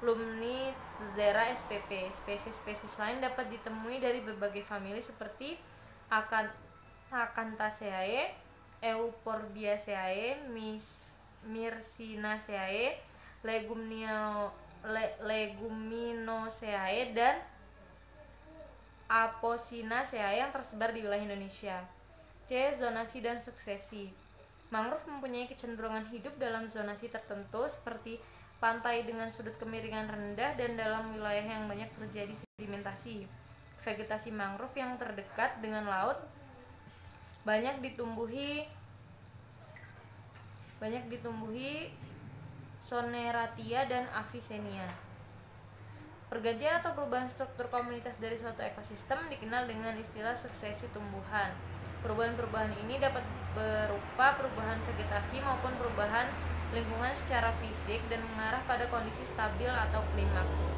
Lumnizera spp. Spesies-spesies lain dapat ditemui dari berbagai famili seperti Acanthaceae, Euphorbiaceae, Myrcinaceae, Leguminosae, dan Apocynaceae yang tersebar di wilayah Indonesia. C. Zonasi dan suksesi. Mangrove mempunyai kecenderungan hidup dalam zonasi tertentu seperti pantai dengan sudut kemiringan rendah dan dalam wilayah yang banyak terjadi sedimentasi. Vegetasi mangrove yang terdekat dengan laut banyak ditumbuhi Soneratia dan Avicennia. Pergantian atau perubahan struktur komunitas dari suatu ekosistem dikenal dengan istilah suksesi tumbuhan. Perubahan-perubahan ini dapat berupa perubahan vegetasi maupun perubahan lingkungan secara fisik dan mengarah pada kondisi stabil atau klimaks.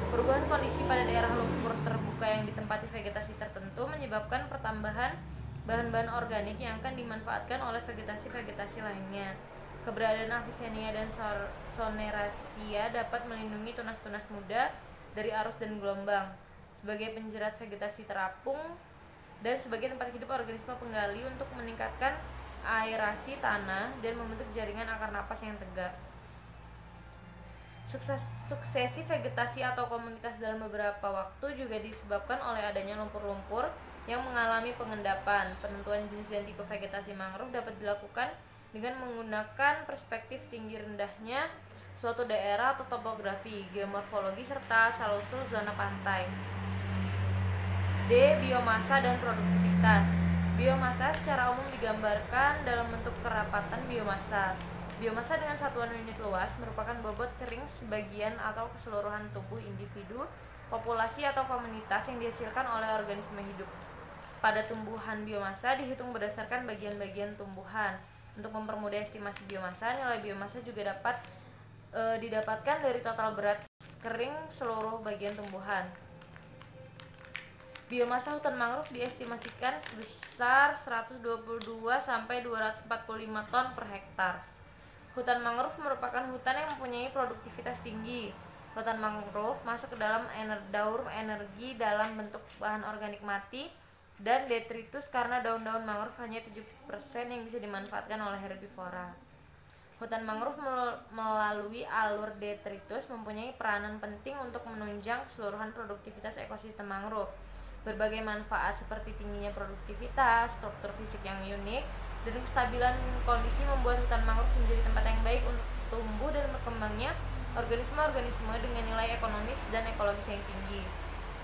Perubahan kondisi pada daerah lumpur terbuka yang ditempati vegetasi tertentu menyebabkan pertambahan bahan-bahan organik yang akan dimanfaatkan oleh vegetasi-vegetasi lainnya. Keberadaan Avicennia dan Soneratia dapat melindungi tunas-tunas muda dari arus dan gelombang sebagai penjerat vegetasi terapung dan sebagai tempat hidup organisme penggali untuk meningkatkan aerasi tanah dan membentuk jaringan akar napas yang tegak. Suksesi vegetasi atau komunitas dalam beberapa waktu juga disebabkan oleh adanya lumpur-lumpur yang mengalami pengendapan. Penentuan jenis dan tipe vegetasi mangrove dapat dilakukan dengan menggunakan perspektif tinggi rendahnya suatu daerah atau topografi, geomorfologi, serta asal-usul zona pantai. D. Biomasa dan produktivitas. Biomasa secara umum digambarkan dalam bentuk kerapatan biomasa. Biomasa dengan satuan unit luas merupakan bobot kering sebagian atau keseluruhan tubuh individu, populasi atau komunitas yang dihasilkan oleh organisme hidup. Pada tumbuhan biomasa dihitung berdasarkan bagian-bagian tumbuhan. Untuk mempermudah estimasi biomasa, nilai biomasa juga dapat didapatkan dari total berat kering seluruh bagian tumbuhan. Biomasa hutan mangrove diestimasikan sebesar 122 sampai 245 ton per hektar. Hutan mangrove merupakan hutan yang mempunyai produktivitas tinggi. Hutan mangrove masuk ke dalam daur energi dalam bentuk bahan organik mati dan detritus karena daun-daun mangrove hanya 7% yang bisa dimanfaatkan oleh herbivora. Hutan mangrove melalui alur detritus mempunyai peranan penting untuk menunjang keseluruhan produktivitas ekosistem mangrove. Berbagai manfaat seperti tingginya produktivitas, struktur fisik yang unik, dan kestabilan kondisi membuat hutan mangrove menjadi tempat yang baik untuk tumbuh dan berkembangnya organisme-organisme dengan nilai ekonomis dan ekologis yang tinggi.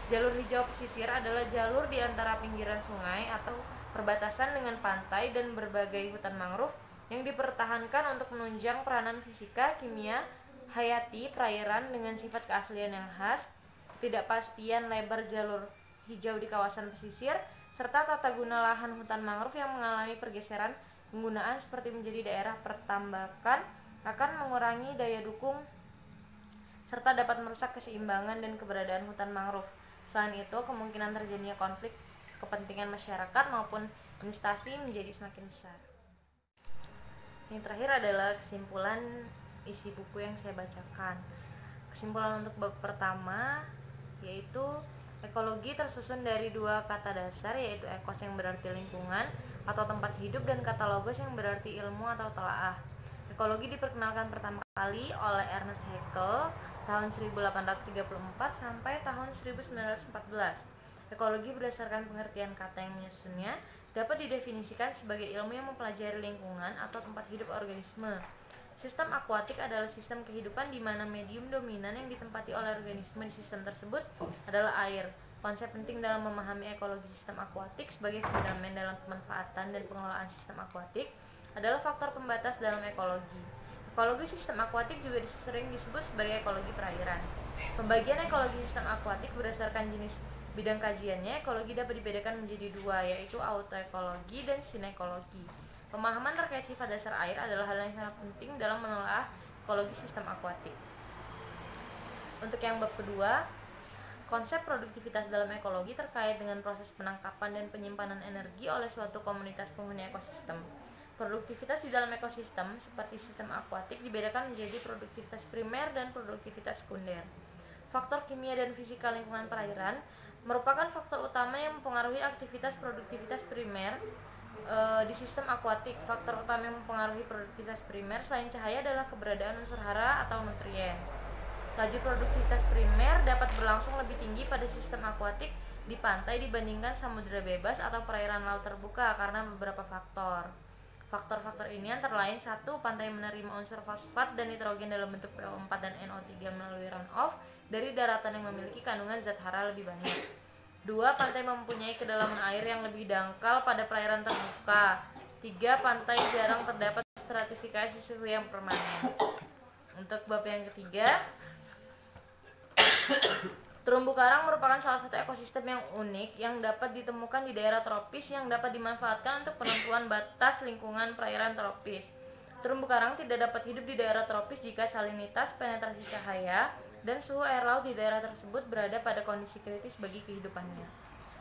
Jalur hijau pesisir adalah jalur di antara pinggiran sungai atau perbatasan dengan pantai dan berbagai hutan mangrove yang dipertahankan untuk menunjang peranan fisika, kimia, hayati perairan dengan sifat keaslian yang khas, ketidakpastian lebar jalur hijau di kawasan pesisir, serta tata guna lahan hutan mangrove yang mengalami pergeseran penggunaan seperti menjadi daerah pertambakan akan mengurangi daya dukung serta dapat merusak keseimbangan dan keberadaan hutan mangrove. Selain itu, kemungkinan terjadinya konflik kepentingan masyarakat maupun investasi menjadi semakin besar. Yang terakhir adalah kesimpulan isi buku yang saya bacakan. Kesimpulan untuk bab pertama yaitu ekologi tersusun dari dua kata dasar, yaitu ekos yang berarti lingkungan atau tempat hidup dan kata logos yang berarti ilmu atau telaah. Ekologi diperkenalkan pertama kali oleh Ernest Haeckel tahun 1834 sampai tahun 1914. Ekologi berdasarkan pengertian kata yang menyusunnya dapat didefinisikan sebagai ilmu yang mempelajari lingkungan atau tempat hidup organisme. Sistem akuatik adalah sistem kehidupan di mana medium dominan yang ditempati oleh organisme di sistem tersebut adalah air. Konsep penting dalam memahami ekologi sistem akuatik sebagai fundament dalam pemanfaatan dan pengelolaan sistem akuatik adalah faktor pembatas dalam ekologi. Ekologi sistem akuatik juga sering disebut sebagai ekologi perairan. Pembagian ekologi sistem akuatik berdasarkan jenis bidang kajiannya, ekologi dapat dibedakan menjadi dua, yaitu autoekologi dan sinekologi. Pemahaman terkait sifat dasar air adalah hal yang sangat penting dalam menelaah ekologi sistem akuatik. Untuk yang bab kedua, konsep produktivitas dalam ekologi terkait dengan proses penangkapan dan penyimpanan energi oleh suatu komunitas penghuni ekosistem. Produktivitas di dalam ekosistem seperti sistem akuatik dibedakan menjadi produktivitas primer dan produktivitas sekunder. Faktor kimia dan fisika lingkungan perairan merupakan faktor utama yang mempengaruhi aktivitas produktivitas primer di sistem akuatik. Faktor utama yang mempengaruhi produktivitas primer selain cahaya adalah keberadaan unsur hara atau nutrien. Laju produktivitas primer dapat berlangsung lebih tinggi pada sistem akuatik di pantai dibandingkan samudera bebas atau perairan laut terbuka karena beberapa faktor. Faktor-faktor ini antara lain: 1. Pantai menerima unsur fosfat dan nitrogen dalam bentuk PO4 dan NO3 melalui runoff dari daratan yang memiliki kandungan zat hara lebih banyak. 2. Pantai mempunyai kedalaman air yang lebih dangkal pada perairan terbuka. 3. Pantai jarang terdapat stratifikasi suhu yang permanen. Untuk bab yang ketiga, terumbu karang merupakan salah satu ekosistem yang unik yang dapat ditemukan di daerah tropis yang dapat dimanfaatkan untuk penentuan batas lingkungan perairan tropis. Terumbu karang tidak dapat hidup di daerah tropis jika salinitas, penetrasi cahaya, dan suhu air laut di daerah tersebut berada pada kondisi kritis bagi kehidupannya.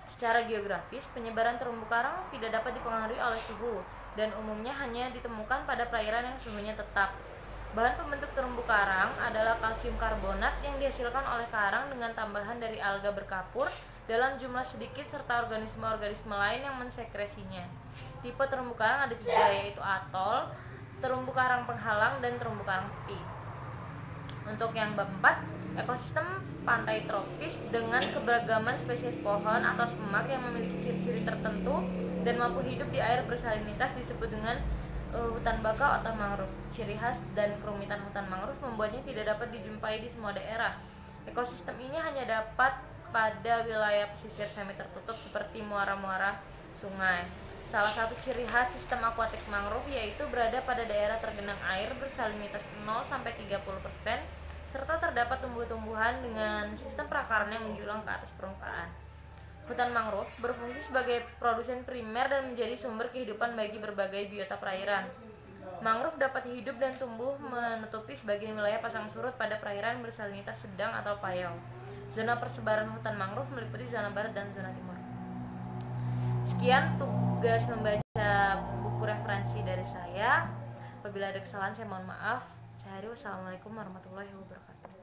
Secara geografis, penyebaran terumbu karang tidak dapat dipengaruhi oleh suhu dan umumnya hanya ditemukan pada perairan yang suhunya tetap. Bahan pembentuk terumbu karang adalah kalsium karbonat yang dihasilkan oleh karang dengan tambahan dari alga berkapur dalam jumlah sedikit serta organisme-organisme lain yang mensekresinya. Tipe terumbu karang ada 3, yaitu atol, terumbu karang penghalang, dan terumbu karang tepi. Untuk yang bab 4, ekosistem pantai tropis dengan keberagaman spesies pohon atau semak yang memiliki ciri-ciri tertentu dan mampu hidup di air bersalinitas disebut dengan hutan bakau atau mangrove. Ciri khas dan kerumitan hutan mangrove membuatnya tidak dapat dijumpai di semua daerah. Ekosistem ini hanya dapat pada wilayah pesisir semi tertutup seperti muara-muara sungai. Salah satu ciri khas sistem akuatik mangrove yaitu berada pada daerah tergenang air bersalinitas 0-30%, serta terdapat tumbuh-tumbuhan dengan sistem perakaran yang menjulang ke atas permukaan. Hutan mangrove berfungsi sebagai produsen primer dan menjadi sumber kehidupan bagi berbagai biota perairan. Mangrove dapat hidup dan tumbuh menutupi sebagian wilayah pasang surut pada perairan bersalinitas sedang atau payau. Zona persebaran hutan mangrove meliputi zona barat dan zona timur. Sekian tugas membaca buku referensi dari saya. Apabila ada kesalahan saya mohon maaf. Saya Hari, wassalamualaikum warahmatullahi wabarakatuh.